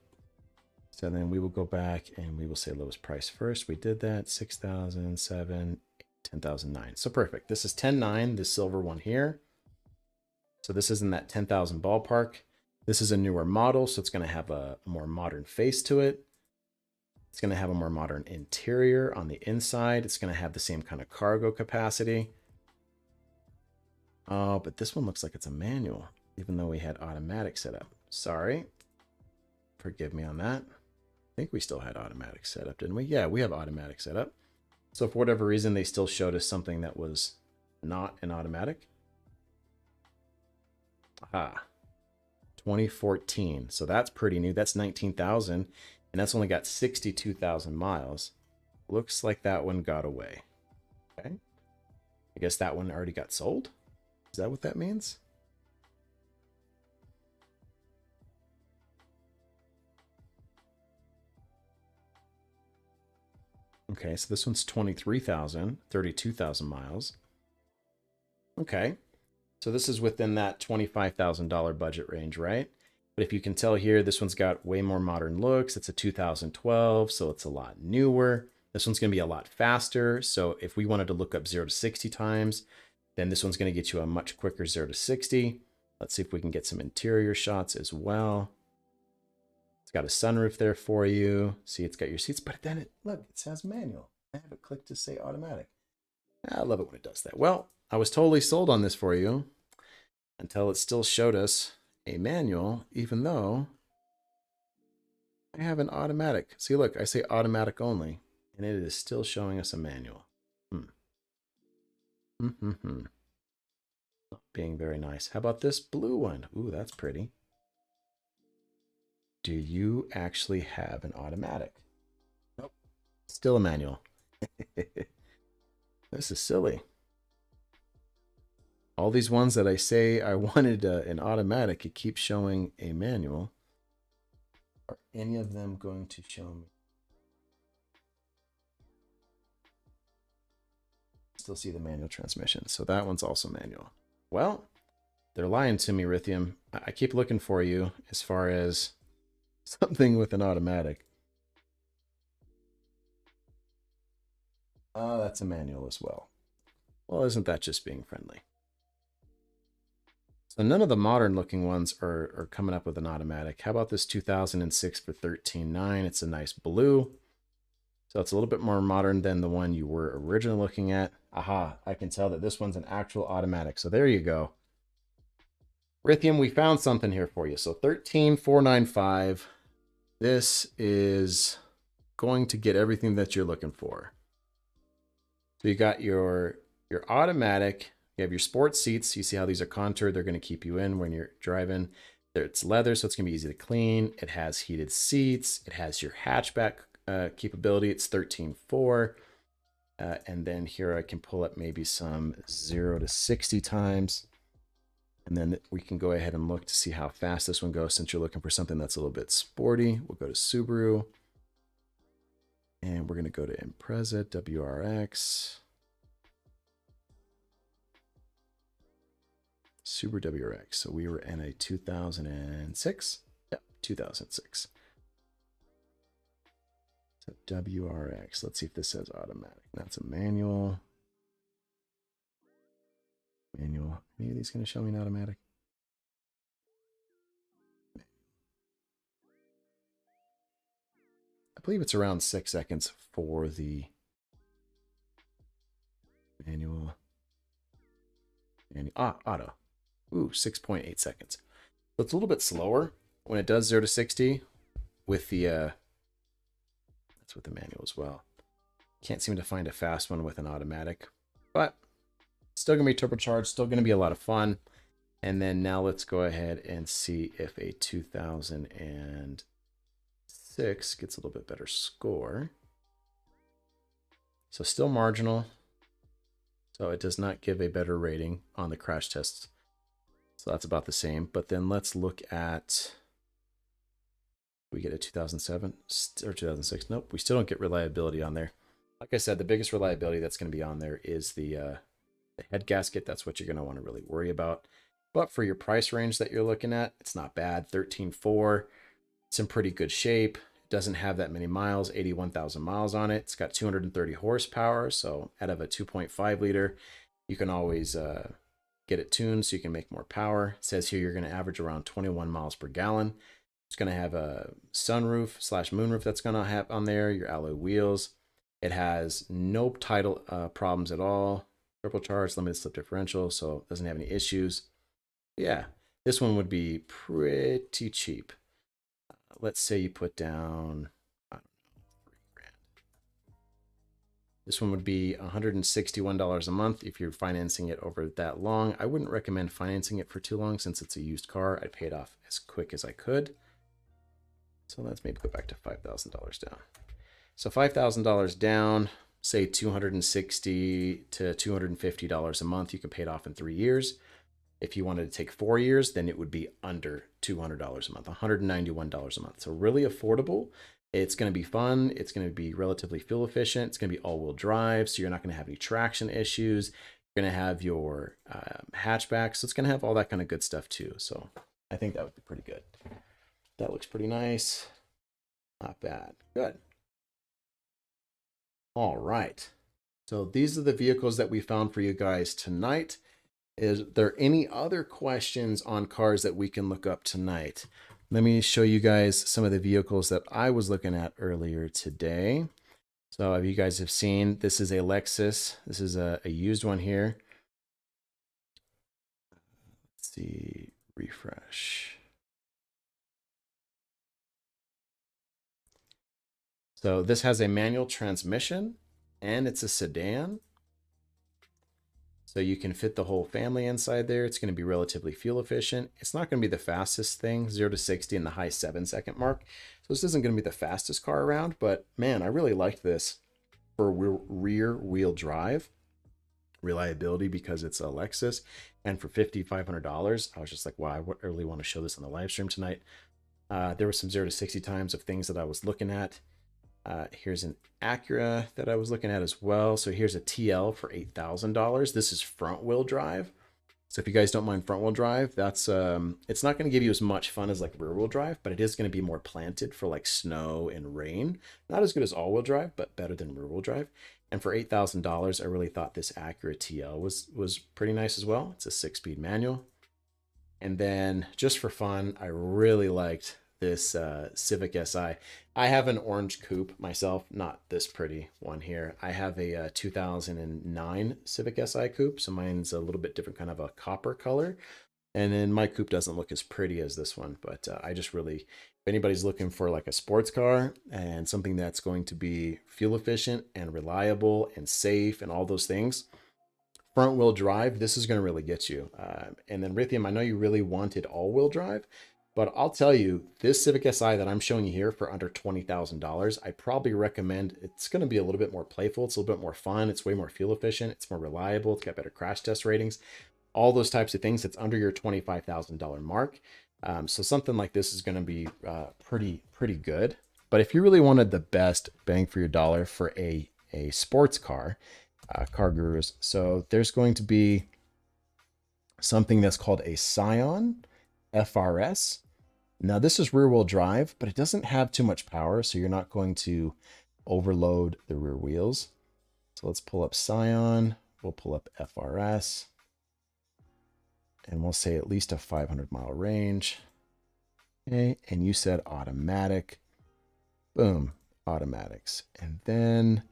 So then we will go back and we will say lowest price first. We did that. 6,007, 10,009. So perfect. This is 10,900, the silver one here. So this is in that 10,000 ballpark. This is a newer model, so it's going to have a more modern face to it. It's going to have a more modern interior on the inside. It's going to have the same kind of cargo capacity. Oh, but this one looks like it's a manual, even though we had automatic set up. Sorry. Forgive me on that. I think we still had automatic setup, didn't we? Yeah, we have automatic setup. So for whatever reason, they still showed us something that was not an automatic. Ah, 2014. So that's pretty new. That's 19,000, and that's only got 62,000 miles. Looks like that one got away. Okay. I guess that one already got sold. Is that what that means? Okay, so this one's 23,000, 32,000 miles. Okay, so this is within that $25,000 budget range, right? But if you can tell here, this one's got way more modern looks. It's a 2012, so it's a lot newer. This one's going to be a lot faster. So if we wanted to look up 0 to 60 times, then this one's going to get you a much quicker 0 to 60. Let's see if we can get some interior shots as well. It's got a sunroof there for you. See, it's got your seats, but then look, it says manual. I have it clicked to say automatic. I love it when it does that. Well, I was totally sold on this for you until it still showed us a manual, even though I have an automatic. See, look, I say automatic only, and it is still showing us a manual. Not being very nice. How about this blue one? Ooh, that's pretty. Do you actually have an automatic? Nope. Still a manual. This is silly. All these ones that I say I wanted an automatic, it keeps showing a manual. Are any of them going to show me? Still see the manual transmission. So that one's also manual. Well, they're lying to me, Rithium. I keep looking for you as far as something with an automatic. Oh, that's a manual as well. Well, isn't that just being friendly? So none of the modern looking ones are coming up with an automatic. How about this 2006 for $13,900? It's a nice blue. So it's a little bit more modern than the one you were originally looking at. Aha, I can tell that this one's an actual automatic. So there you go. Rithium, we found something here for you. So $13,495. This is going to get everything that you're looking for. So you got your automatic. You have your sports seats. You see how these are contoured. They're going to keep you in when you're driving. It's leather, so it's going to be easy to clean. It has heated seats. It has your hatchback capability. It's $13,400. And then here I can pull up maybe some 0 to 60 times. And then we can go ahead and look to see how fast this one goes since you're looking for something that's a little bit sporty. We'll go to Subaru. And we're going to go to Impreza Wrx. Subaru WRX. So we were in a 2006. Yep, 2006. So WRX. Let's see if this says automatic. That's a manual. Manual. Any of these going to show me an automatic? I believe it's around 6 seconds for the manual. Auto. Ooh, 6.8 seconds. So it's a little bit slower when it does 0 to 60 with the that's with the manual as well. Can't seem to find a fast one with an automatic, but still gonna be turbocharged, still gonna be a lot of fun. And then now let's go ahead and see if a 2006 gets a little bit better score. So still marginal. So it does not give a better rating on the crash tests. So that's about the same. But then let's look at, we get a 2007 or 2006. Nope, we still don't get reliability on there. Like I said, the biggest reliability that's going to be on there is the head gasket. That's what you're going to want to really worry about. But for your price range that you're looking at, it's not bad. $13,400. It's in pretty good shape. It doesn't have that many miles, 81,000 miles on it. It's got 230 horsepower. So out of a 2.5 liter, you can always get it tuned so you can make more power. It says here you're going to average around 21 miles per gallon. It's going to have a sunroof / moonroof that's going to have on there, your alloy wheels. It has no tidal problems at all. Turbocharged, limited slip differential, so it doesn't have any issues. Yeah, this one would be pretty cheap. Let's say you put down, I don't know, $3,000. This one would be $161 a month if you're financing it over that long. I wouldn't recommend financing it for too long since it's a used car. I'd pay it off as quick as I could. So let's maybe go back to $5,000 down. So $5,000 down, say $260 to $250 a month. You could pay it off in 3 years. If you wanted to take 4 years, then it would be under $200 a month, $191 a month. So really affordable It's going to be fun. It's going to be relatively fuel efficient. It's going to be all-wheel drive, so you're not going to have any traction issues. You're going to have your hatchback, so it's going to have all that kind of good stuff too. So I think that would be pretty good. That looks pretty nice. Not bad. Good. All right. So these are the vehicles that we found for you guys tonight. Is there any other questions on cars that we can look up tonight? Let me show you guys some of the vehicles that I was looking at earlier today. So if you guys have seen, this is a Lexus. This is a used one here. Let's see, refresh. So this has a manual transmission and it's a sedan. So you can fit the whole family inside there. It's going to be relatively fuel efficient. It's not going to be the fastest thing, 0 to 60 in the high 7-second mark. So this isn't going to be the fastest car around, but man, I really liked this for rear wheel drive reliability because it's a Lexus. And for $5,500, I was just like, wow, I really want to show this on the live stream tonight. There were some 0 to 60 times of things that I was looking at. Here's an Acura that I was looking at as well. So here's a TL for $8,000. This is front wheel drive. So if you guys don't mind front wheel drive, that's it's not going to give you as much fun as like rear wheel drive, but it is going to be more planted for like snow and rain. Not as good as all wheel drive, but better than rear wheel drive. And for $8,000, I really thought this Acura TL was pretty nice as well. It's a 6-speed manual. And then just for fun, I really liked this Civic Si. I have an orange coupe myself, not this pretty one here. I have a 2009 Civic Si coupe, so mine's a little bit different, kind of a copper color. And then my coupe doesn't look as pretty as this one, but I just really, if anybody's looking for like a sports car and something that's going to be fuel efficient and reliable and safe and all those things, front wheel drive, this is going to really get you. And then Rithium, I know you really wanted all wheel drive, but I'll tell you, this Civic Si that I'm showing you here for under $20,000, I probably recommend. It's going to be a little bit more playful. It's a little bit more fun. It's way more fuel efficient. It's more reliable. It's got better crash test ratings. All those types of things. It's under your $25,000 mark. So something like this is going to be pretty good. But if you really wanted the best bang for your dollar for a sports car, Car Gurus, so there's going to be something that's called a Scion Fr-S. Now this is rear wheel drive, but it doesn't have too much power, so you're not going to overload the rear wheels. So let's pull up Scion, we'll pull up Fr-S, and we'll say at least a 500-mile range. Okay, and you said automatic. Boom, automatics. And then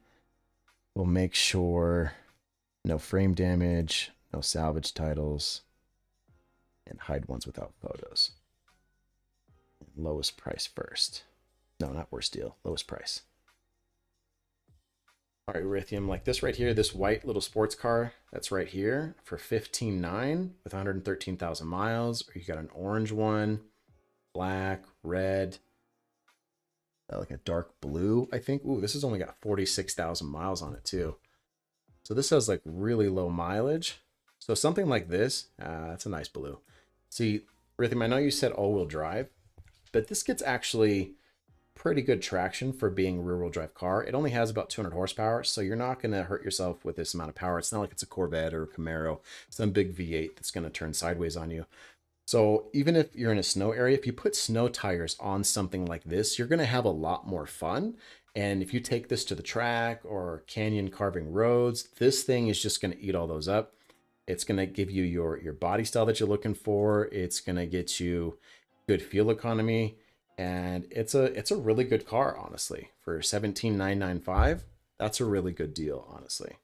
we'll make sure no frame damage, no salvage titles, and hide ones without photos. Lowest price first. No, not worst deal. Lowest price. All right, Rithium, like this right here, this white little sports car that's right here for $15,900 with 113,000 miles. Or you got an orange one, black, red, like a dark blue, I think. Ooh, this has only got 46,000 miles on it too. So this has like really low mileage. So something like this, that's a nice blue. See, Rhythm, I know you said all-wheel drive, but this gets actually pretty good traction for being a rear-wheel drive car. It only has about 200 horsepower, so you're not going to hurt yourself with this amount of power. It's not like it's a Corvette or a Camaro, some big V8 that's going to turn sideways on you. So even if you're in a snow area, if you put snow tires on something like this, you're going to have a lot more fun. And if you take this to the track or canyon carving roads, this thing is just going to eat all those up. It's going to give you your body style that you're looking for. It's going to get you good fuel economy. And it's a really good car, honestly. For $17,995, that's a really good deal, honestly.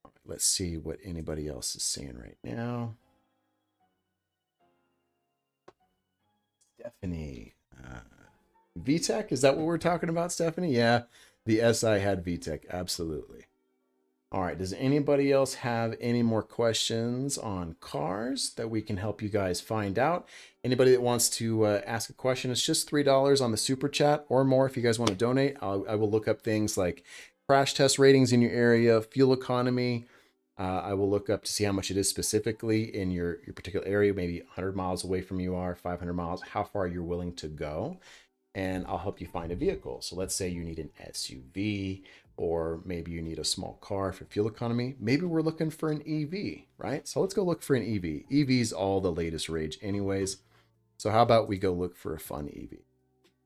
All right, let's see what anybody else is saying right now. Stephanie, VTEC, is that what we're talking about, Stephanie? Yeah, the SI had VTEC, absolutely. All right, does anybody else have any more questions on cars that we can help you guys find out? Anybody that wants to ask a question, it's just $3 on the super chat or more if you guys want to donate. I will look up things like crash test ratings in your area, fuel economy. I will look up to see how much it is specifically in your particular area, maybe 100 miles away from you are, 500 miles, how far you're willing to go. and I'll help you find a vehicle. So let's say you need an SUV, or maybe you need a small car for fuel economy. Maybe we're looking for an EV, right? So let's go look for an EV. EV's all the latest rage anyways. So how about we go look for a fun EV?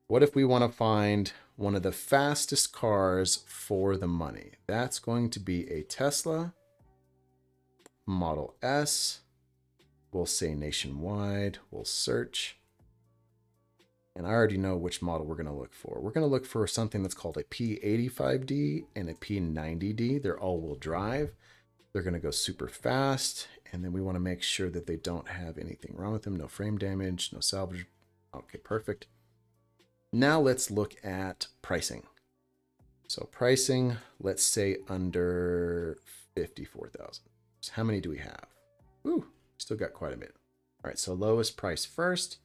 What if we want to find one of the fastest cars for the money? That's going to be a Tesla Model S. We'll say nationwide. We'll search. And I already know which model we're going to look for. We're going to look for something that's called a P85D and a P90D. They're all-wheel drive. They're going to go super fast. And then we want to make sure that they don't have anything wrong with them. No frame damage, no salvage. Okay, perfect. Now let's look at pricing. So pricing, let's say under 54,000. So how many do we have? Ooh, still got quite a bit. All right, so lowest price first.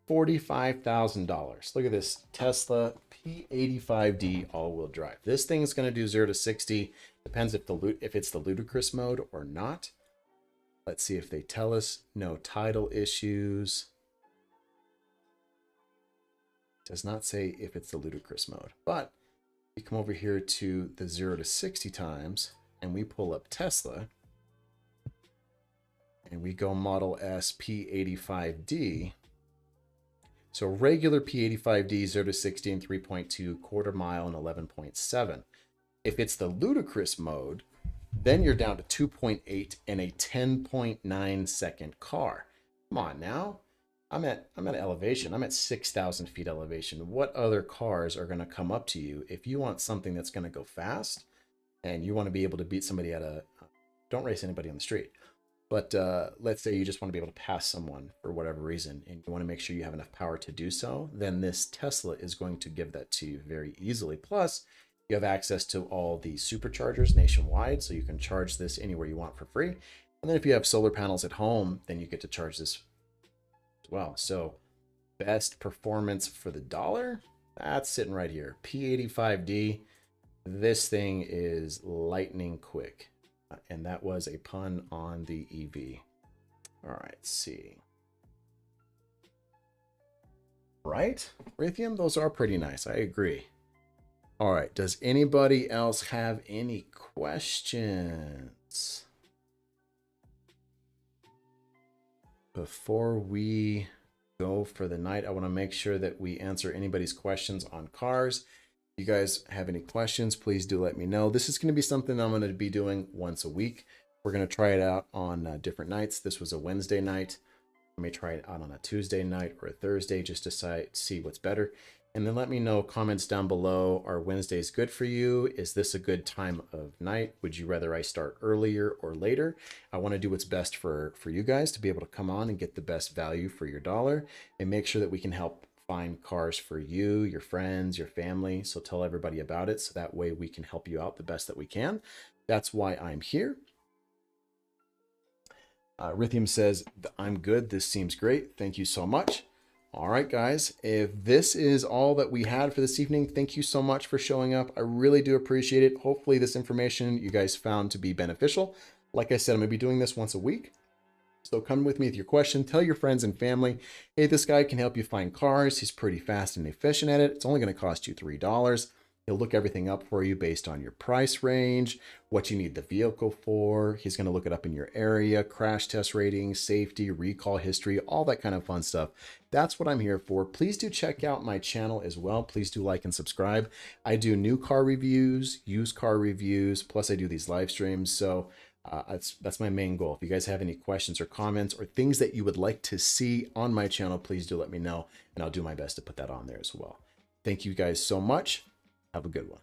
$45,000. Look at this Tesla P85D all-wheel drive. This thing is going to do 0 to 60. Depends if it's the ludicrous mode or not. Let's see if they tell us. No title issues. Does not say if it's the ludicrous mode. But we come over here to the 0 to 60 times, and we pull up Tesla, and we go Model S P85D. So regular P85D, 0 to 60 in 3.2, quarter mile in 11.7. If it's the ludicrous mode, then you're down to 2.8 and a 10.9 second car. Come on now. I'm at elevation. I'm at 6,000 feet elevation. What other cars are going to come up to you if you want something that's going to go fast and you want to be able to beat somebody at a... Don't race anybody on the street. But let's say you just want to be able to pass someone for whatever reason, and you want to make sure you have enough power to do so, then this Tesla is going to give that to you very easily. Plus, you have access to all the superchargers nationwide, so you can charge this anywhere you want for free. And then if you have solar panels at home, then you get to charge this as well. So best performance for the dollar, that's sitting right here. P85D, this thing is lightning quick. And that was a pun on the EV. All right, let's see. Right? Lithium, those are pretty nice. I agree. All right, does anybody else have any questions? Before we go for the night, I want to make sure that we answer anybody's questions on cars. If you guys have any questions, please do let me know. This is going to be something I'm going to be doing once a week. We're going to try it out on different nights. This was a Wednesday night. I may try it out on a Tuesday night or a Thursday just to see what's better. And then let me know, comments down below. Are Wednesdays good for you? Is this a good time of night? Would you rather I start earlier or later? I want to do what's best for you guys to be able to come on and get the best value for your dollar and make sure that we can help find cars for you, your friends, your family. So tell everybody about it. So that way we can help you out the best that we can. That's why I'm here. Rithium says, I'm good. This seems great. Thank you so much. All right, guys, if this is all that we had for this evening, thank you so much for showing up. I really do appreciate it. Hopefully this information you guys found to be beneficial. Like I said, I'm going to be doing this once a week. So come with me with your question. Tell your friends and family, hey, this guy can help you find cars. He's pretty fast and efficient at it. It's only going to cost you $3. He'll look everything up for you based on your price range, what you need the vehicle for. He's going to look it up in your area, crash test ratings, safety, recall history, all that kind of fun stuff. That's what I'm here for. Please do check out my channel as well. Please do like and subscribe. I do new car reviews, used car reviews, plus I do these live streams. So that's my main goal. If you guys have any questions or comments or things that you would like to see on my channel, please do let me know, and I'll do my best to put that on there as well. Thank you guys so much. Have a good one.